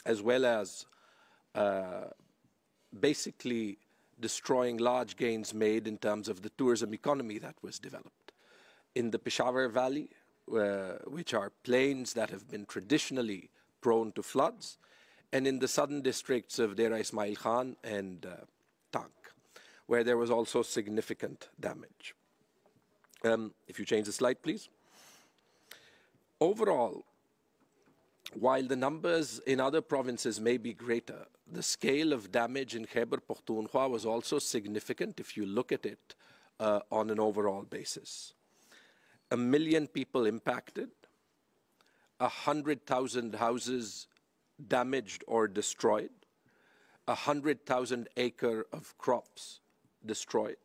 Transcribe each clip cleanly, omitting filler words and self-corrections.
as well as basically destroying large gains made in terms of the tourism economy that was developed. In the Peshawar Valley, which are plains that have been traditionally prone to floods, and in the southern districts of Dera Ismail Khan and Tank, where there was also significant damage. If you change the slide, please. Overall, while the numbers in other provinces may be greater, the scale of damage in Khaybar-Pakhtunkhwa was also significant if you look at it on an overall basis. 1 million people impacted, 100,000 houses damaged or destroyed, 100,000 acres of crops destroyed,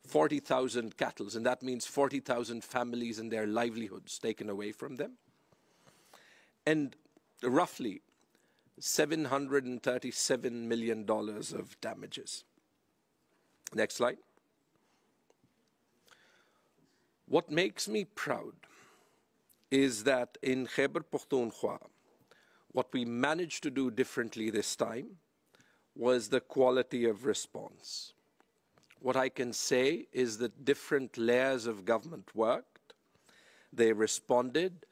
40,000 cattle, and that means 40,000 families and their livelihoods taken away from them, and roughly $737 million of damages. Next slide. What makes me proud is that in Khaybar-Pakhtunkhwa, what we managed to do differently this time was the quality of response. What I can say is that different layers of government worked, they responded,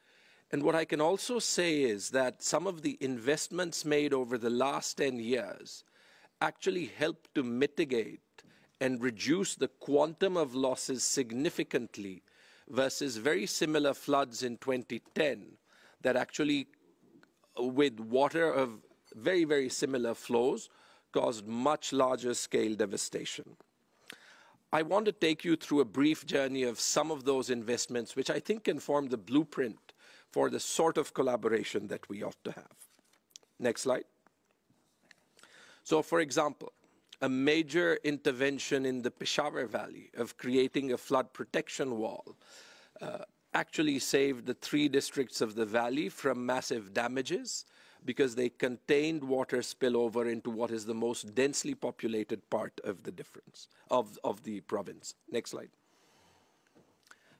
and what I can also say is that some of the investments made over the last 10 years actually helped to mitigate and reduce the quantum of losses significantly versus very similar floods in 2010 that actually, with water of very, very similar flows, caused much larger scale devastation. I want to take you through a brief journey of some of those investments, which I think can form the blueprint for the sort of collaboration that we ought to have. Next slide. So, for example, a major intervention in the Peshawar Valley of creating a flood protection wall actually saved the 3 districts of the valley from massive damages because they contained water spillover into what is the most densely populated part of the of the province. Next slide.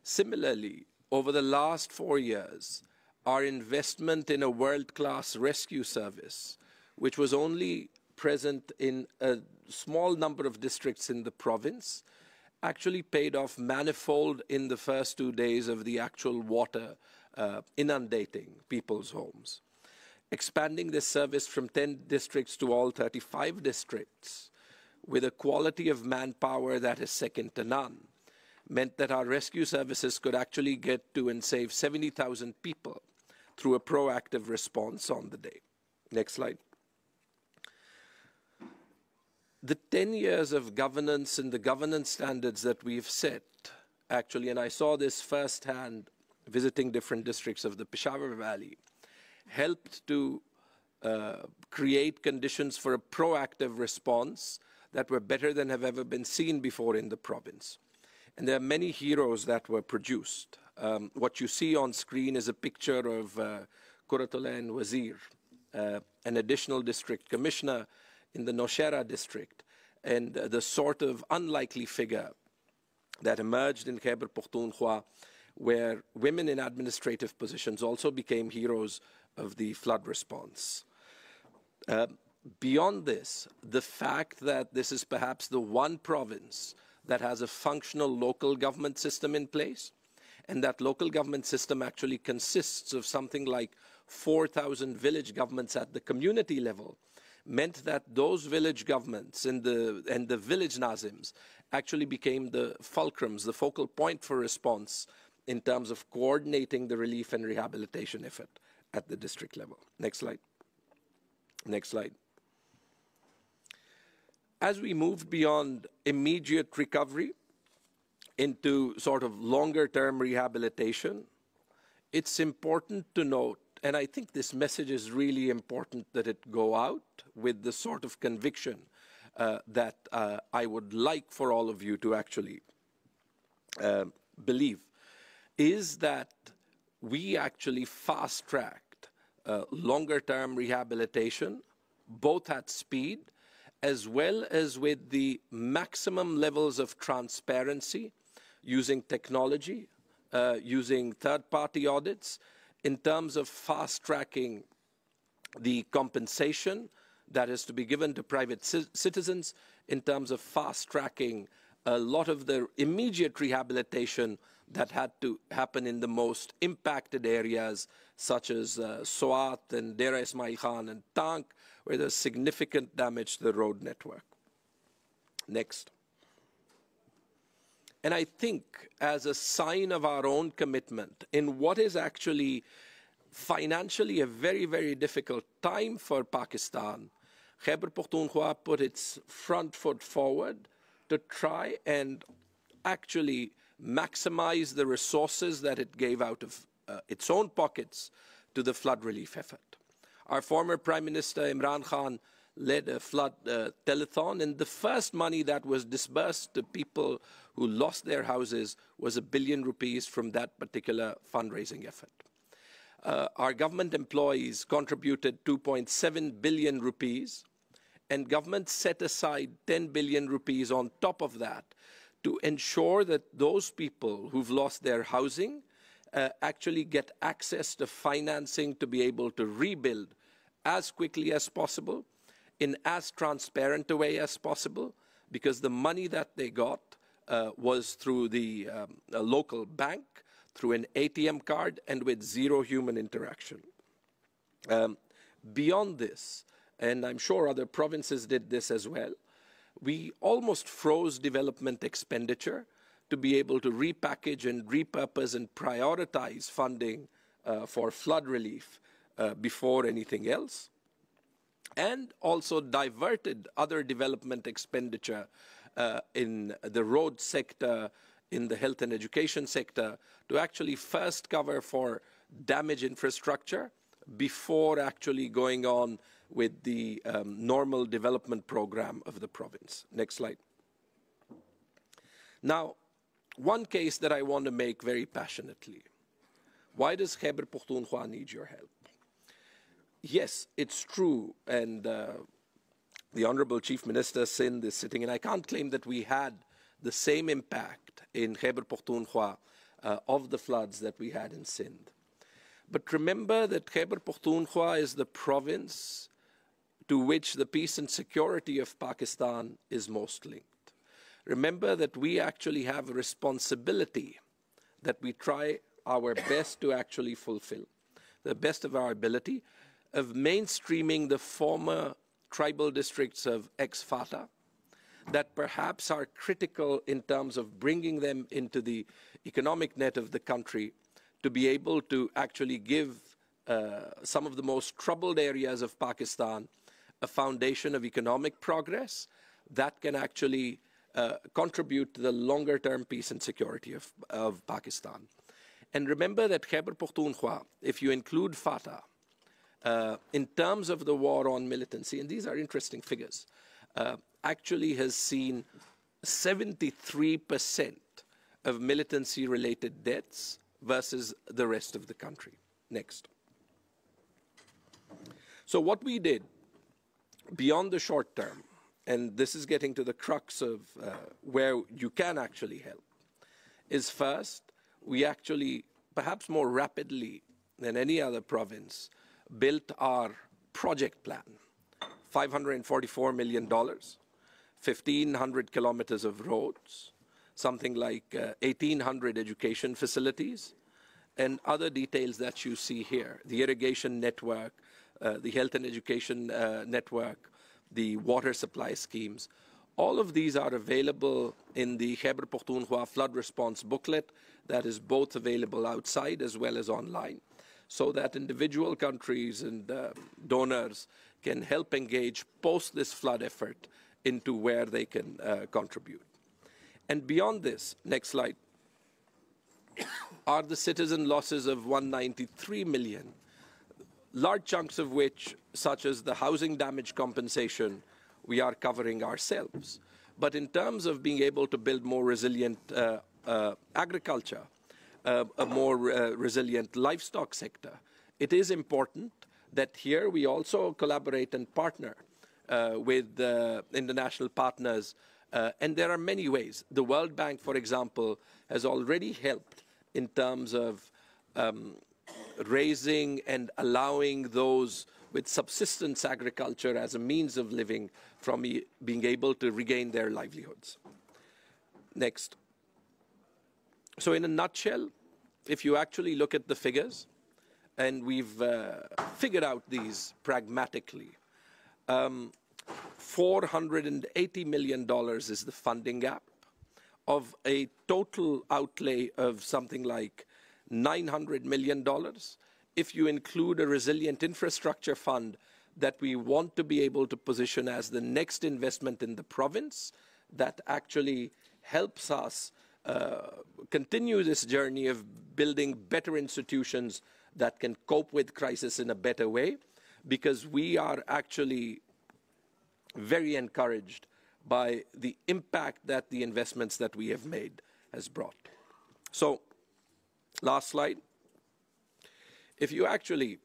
Similarly, over the last 4 years, our investment in a world-class rescue service, which was only present in a small number of districts in the province, actually paid off manifold in the first 2 days of the actual water inundating people's homes. Expanding this service from 10 districts to all 35 districts with a quality of manpower that is second to none meant that our rescue services could actually get to and save 70,000 people through a proactive response on the day. Next slide. The 10 years of governance and the governance standards that we've set, actually, and I saw this firsthand visiting different districts of the Peshawar Valley, helped to create conditions for a proactive response that were better than have ever been seen before in the province. And there are many heroes that were produced. What you see on screen is a picture of Kuratullah and Wazir, an additional district commissioner in the Nowshera district, and the sort of unlikely figure that emerged in Khaybar-Pakhtunkhwa, where women in administrative positions also became heroes of the flood response. Beyond this, the fact that this is perhaps the one province that has a functional local government system in place, and that local government system actually consists of something like 4,000 village governments at the community level, meant that those village governments and the village nazims actually became the fulcrums, the focal point for response in terms of coordinating the relief and rehabilitation effort at the district level. Next slide. Next slide. As we moved beyond immediate recovery into sort of longer-term rehabilitation, it's important to note, and I think this message is really important that it go out with the sort of conviction that I would like for all of you to actually believe, is that we actually fast-tracked longer-term rehabilitation, both at speed as well as with the maximum levels of transparency, using technology, using third-party audits, in terms of fast-tracking the compensation that is to be given to private citizens in terms of fast-tracking a lot of the immediate rehabilitation that had to happen in the most impacted areas, such as Swat and Dera Ismail Khan and Tank, where there's significant damage to the road network. Next. And I think as a sign of our own commitment in what is actually financially a very, very difficult time for Pakistan, Khaibar-Pakhtunkhwa put its front foot forward to try and actually maximize the resources that it gave out of its own pockets to the flood relief effort. Our former Prime Minister Imran Khan led a flood telethon, and the first money that was disbursed to people who lost their houses was ₹1 billion from that particular fundraising effort. Our government employees contributed ₹2.7 billion, and government set aside ₹10 billion on top of that to ensure that those people who've lost their housing actually get access to financing to be able to rebuild as quickly as possible, in as transparent a way as possible, because the money that they got was through the local bank, through an ATM card, and with zero human interaction. Beyond this, and I'm sure other provinces did this as well, we almost froze development expenditure to be able to repackage and repurpose and prioritize funding for flood relief before anything else, and also diverted other development expenditure in the road sector, in the health and education sector, to actually first cover for damaged infrastructure before actually going on with the normal development program of the province. Next slide. Now, one case that I want to make very passionately. Why does Khaibar-Pakhtunkhwa need your help? Yes, it's true, and the Honorable Chief Minister Sindh is sitting, and I can't claim that we had the same impact in Khaibar-Pakhtunkhwa of the floods that we had in Sindh. But remember that Khaibar-Pakhtunkhwa is the province to which the peace and security of Pakistan is most linked. Remember that we actually have a responsibility that we try our best to actually fulfill, the best of our ability, of mainstreaming the former tribal districts of ex-Fatah that perhaps are critical in terms of bringing them into the economic net of the country, to be able to actually give some of the most troubled areas of Pakistan a foundation of economic progress that can actually contribute to the longer-term peace and security of Pakistan. And remember that Khaibar-Pakhtunkhwa, if you include Fatah, in terms of the war on militancy, and these are interesting figures, actually has seen 73% of militancy-related deaths versus the rest of the country. Next. So what we did beyond the short term, and this is getting to the crux of where you can actually help, is first, we actually, perhaps more rapidly than any other province, built our project plan. $544 million, 1,500 kilometers of roads, something like 1,800 education facilities, and other details that you see here, the irrigation network, the health and education network, the water supply schemes. All of these are available in the Khaibar-Pakhtunkhwa flood response booklet that is both available outside as well as online, so that individual countries and donors can help engage post this flood effort into where they can contribute. And beyond this, next slide, are the citizen losses of 193 million, large chunks of which, such as the housing damage compensation, we are covering ourselves. But in terms of being able to build more resilient agriculture, a more resilient livestock sector, it is important that here we also collaborate and partner with international partners. And there are many ways. The World Bank, for example, has already helped in terms of raising and allowing those with subsistence agriculture as a means of living from being able to regain their livelihoods. Next. So in a nutshell, if you actually look at the figures, and we've figured out these pragmatically, $480 million is the funding gap of a total outlay of something like $900 million. If you include a resilient infrastructure fund that we want to be able to position as the next investment in the province, that actually helps us continue this journey of building better institutions that can cope with crisis in a better way, because we are actually very encouraged by the impact that the investments that we have made has brought. So, last slide. If you actually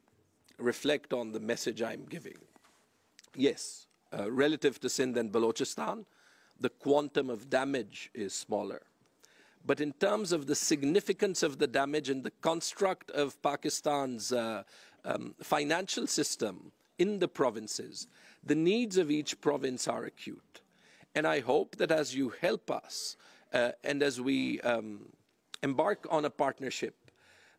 reflect on the message I'm giving, yes, relative to Sindh and Balochistan, the quantum of damage is smaller. But in terms of the significance of the damage and the construct of Pakistan's financial system in the provinces, the needs of each province are acute. And I hope that as you help us and as we embark on a partnership,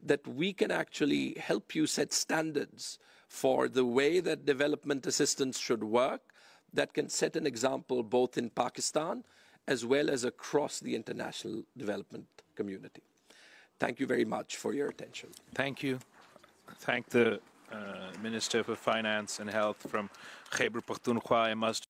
that we can actually help you set standards for the way that development assistance should work, that can set an example both in Pakistan as well as across the international development community. Thank you very much for your attention. Thank you. Thank the Minister for Finance and Health from Khaybar Pakhtunkhwa. I must